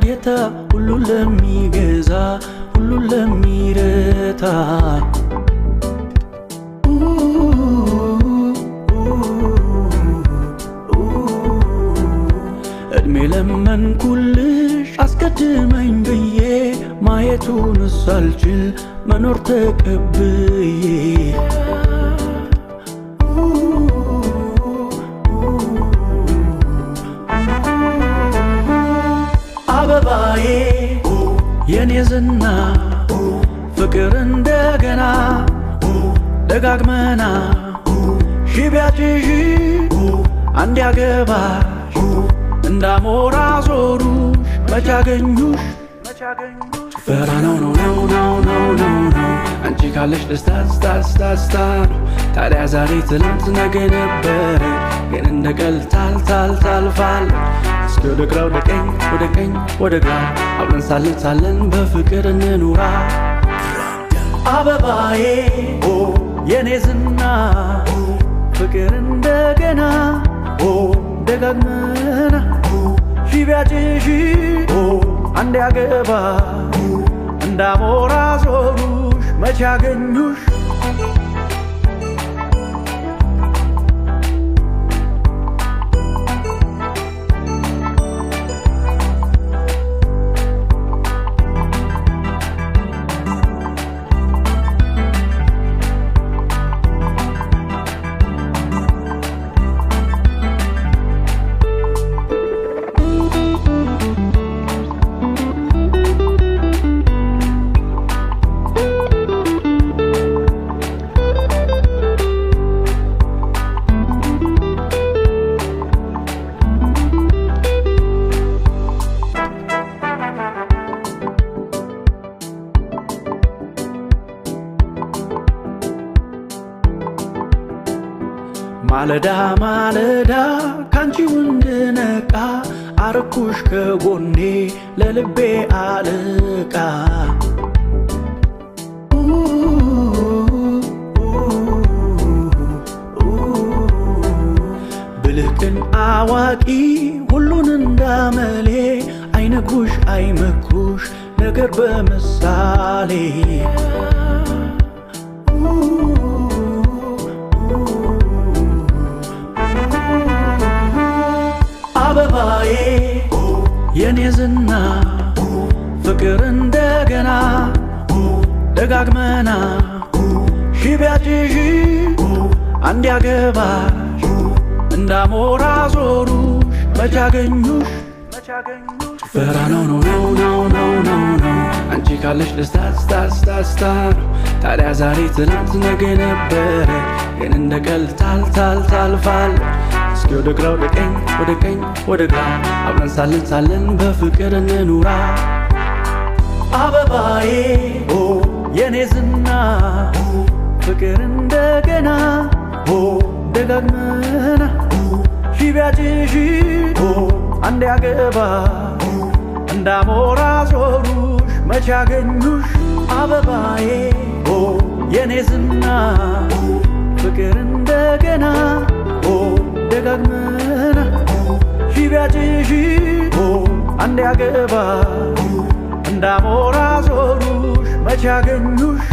ጌታ ሁሉን ለሚገዛ ሁሉን ለሚረታ እድሜ ለመንኩልሽ አስቀድመኝ ብዬ ማየቱን ሳልችል መኖር ተቀብዬ አበባዬ የኔ ዝና ፍቅር እንደገና ደጋግመና ሺህ ቢያጭሽ አንድ ያገባሽ እንዳሞራ ዞሩሽ መች አገኙሽ ጭፈራ ነው አንቺ ካለሽ ደስታ ነው ታዲያ ዛሬ ትላንት ነገ ነበረ ግን እንደ ቀልድ ታልፋል እስኪ ወደ ግራ ወደ ቀኝ ወደ ግራ አብረን ሳለን በፍቅር እንኑራ አበባዬ የኔ ዝና ፍቅር እንደገና ደጋግመና ሺህ ቢያጭሽ አንድ ያገባ እንዳሞራ ዞሩሽ መች አገኙሽ ማለዳ ካንቺው እንድነቃ አርኩሽ ከጎኔ ለልቤ አለቃ ብልህቅን አዋቂ ሁሉን እንዳመሌ አይነኩሽ አይመክሩሽ ነገር በምሳሌ አበባዬ የኔ ዝና ፍቅር እንደገና ደጋግመና ሺህ ቢያጭሽ አንድ ያገባሽ እንዳሞራ ዞሩሽ መች አገኙሽ ጭፈራ ነው አንቺ ካለሽ ደስታ ነው ታዲያ ዛሬ ትላንት ነገ ነበረ ግን እንደ ቀልድ ታልፋል እስኪ ወደ ግራ ወደ ቀኝ ወደ ግራ አብረን ሳለን በፍቅር እንኑራ አበባዬ የኔ ዝና ፍቅር እንደገና ደጋግመና ሺህ ቢያጭሽ አንድ ያገባ እንዳሞራ ዞሩሽ መች አገኙሽ አበባዬ የኔ ዝና ፍቅር እንደገና ደጋግመና ሺህ ቢያጭሽ አንድ ያገባ እንዳሞራ ዞሩሽ መች አገኙሽ